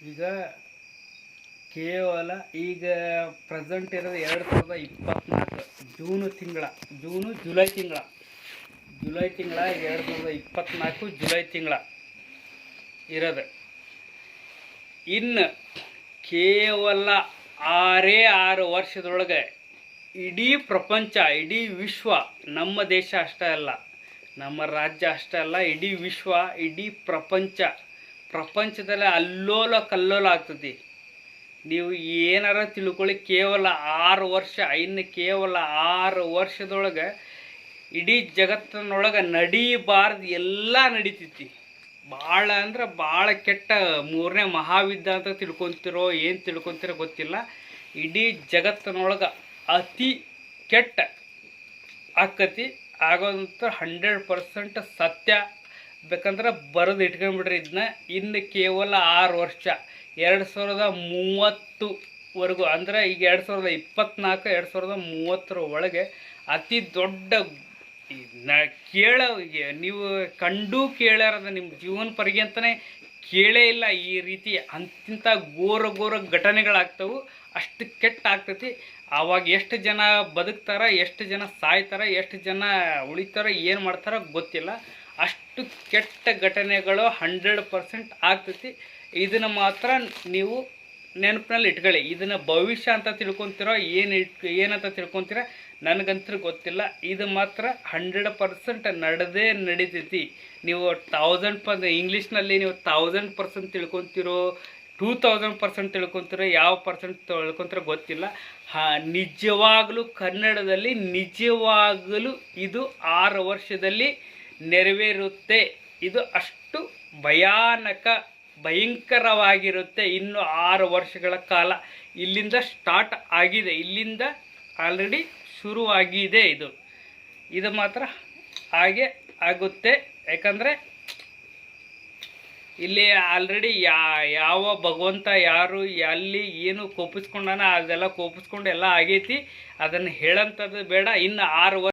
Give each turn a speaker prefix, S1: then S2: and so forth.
S1: ಈಗ ಕೇವಲ ಈಗ ಪ್ರೆಸೆಂಟ್ ಇರೋದು 2024 ಜುಲೈ ತಿಂಗಳ 2024 ಜುಲೈ ತಿಂಗಳ ಇರೋದು. ಇನ್ನು ಕೇವಲ 6 ವರ್ಷದೊಳಗೆ ಇಡೀ ಪ್ರಪಂಚ, ಇಡೀ ವಿಶ್ವ, ನಮ್ಮ ದೇಶ ಅಷ್ಟೇ ಅಲ್ಲ, ನಮ್ಮ ರಾಜ್ಯ ಅಷ್ಟೇ ಅಲ್ಲ, ಇಡೀ ವಿಶ್ವ, ಇಡೀ ಪ್ರಪಂಚದಲ್ಲಿ ಅಲ್ಲೋಲ ಕಲ್ಲೋಲ ಆಗ್ತದೆ. ನೀವು ಏನಾರ ತಿಳ್ಕೊಳ್ಳಿ, ಕೇವಲ 6 ವರ್ಷ, ಇನ್ನು ಕೇವಲ 6 ವರ್ಷದೊಳಗೆ ಇಡೀ ಜಗತ್ತಿನೊಳಗೆ ನಡೀಬಾರ್ದು ಎಲ್ಲ ನಡೀತೈತಿ. ಭಾಳ ಅಂದ್ರೆ ಭಾಳ ಕೆಟ್ಟ 3ನೇ ಮಹಾಯುದ್ಧ ಅಂತ ತಿಳ್ಕೊತಿರೋ ಏನು ತಿಳ್ಕೊತಿರೋ ಗೊತ್ತಿಲ್ಲ. ಇಡೀ ಜಗತ್ತಿನೊಳಗೆ ಅತಿ ಕೆಟ್ಟ ಆಕತಿ ಆಗೋದಂತ 100% ಸತ್ಯ. ಬೇಕಂದ್ರೆ ಬರೆದು ಇಟ್ಕೊಂಡ್ಬಿಡ್ರಿ ಇದನ್ನ. ಇನ್ನು ಕೇವಲ 6 ವರ್ಷ 2030ವರೆಗೂ, ಅಂದರೆ ಈಗ 2024 2030 ಒಳಗೆ ಅತಿ ದೊಡ್ಡ ನೀವು ಕಂಡು ಕೇಳಾರದ ನಿಮ್ಮ ಜೀವನ ಪರ್ಯಂತನೇ ಕೇಳೇ ಇಲ್ಲ ಈ ರೀತಿ ಅಂತಿಂಥ ಘೋರ ಘಟನೆಗಳಾಗ್ತವೆ. ಅಷ್ಟು ಕೆಟ್ಟ ಆಗ್ತೈತಿ. ಆವಾಗ ಎಷ್ಟು ಜನ ಬದುಕ್ತಾರ, ಎಷ್ಟು ಜನ ಸಾಯ್ತಾರ, ಎಷ್ಟು ಜನ ಉಳಿತಾರ, ಏನು ಮಾಡ್ತಾರ ಗೊತ್ತಿಲ್ಲ. ಅಷ್ಟು ಕೆಟ್ಟ ಘಟನೆಗಳು 100% ಆಗ್ತೈತಿ. ಇದನ್ನು ಮಾತ್ರ ನೀವು ನೆನಪಿನಲ್ಲಿ ಇಟ್ಕೊಳ್ಳಿ. ಇದನ್ನು ಭವಿಷ್ಯ ಅಂತ ತಿಳ್ಕೊತಿರೋ ಏನಂತ ತಿಳ್ಕೊತೀರ ನನಗಂತೂ ಗೊತ್ತಿಲ್ಲ. ಇದು ಮಾತ್ರ 100% ನಡೀತೈತಿ. ನೀವು 1000% ಇಂಗ್ಲೀಷ್ನಲ್ಲಿ ನೀವು 1000% ತಿಳ್ಕೊತಿರೋ, 2000% ತಿಳ್ಕೊತಿರೋ, ಯಾವ ಪರ್ಸೆಂಟ್ ತಿಳ್ಕೊತಿರೋ ಗೊತ್ತಿಲ್ಲ. ನಿಜವಾಗಲೂ ಕನ್ನಡದಲ್ಲಿ ನಿಜವಾಗಲೂ ಇದು 6 ವರ್ಷದಲ್ಲಿ ನೆರವೇರುತ್ತೆ. ಇದು ಅಷ್ಟು ಭಯಂಕರವಾಗಿರುತ್ತೆ. ಇನ್ನು 6 ವರ್ಷಗಳ ಕಾಲ ಇಲ್ಲಿಂದ ಸ್ಟಾರ್ಟ್ ಆಗಿದೆ, ಇಲ್ಲಿಂದ ಆಲ್ರೆಡಿ ಶುರುವಾಗಿದೆ. ಇದು ಮಾತ್ರ ಹಾಗೆ ಆಗುತ್ತೆ. ಯಾಕಂದರೆ ಇಲ್ಲಿ ಆಲ್ರೆಡಿ ಯಾವ ಭಗವಂತ ಯಾರು ಎಲ್ಲಿ ಏನು ಕೋಪಿಸ್ಕೊಂಡಾನ ಅದೆಲ್ಲ ಕೋಪಿಸ್ಕೊಂಡು ಎಲ್ಲ ಆಗೈತಿ. ಅದನ್ನು ಹೇಳೋಂಥದ್ದು ಬೇಡ. ಇನ್ನು 6 ವರ್ಷ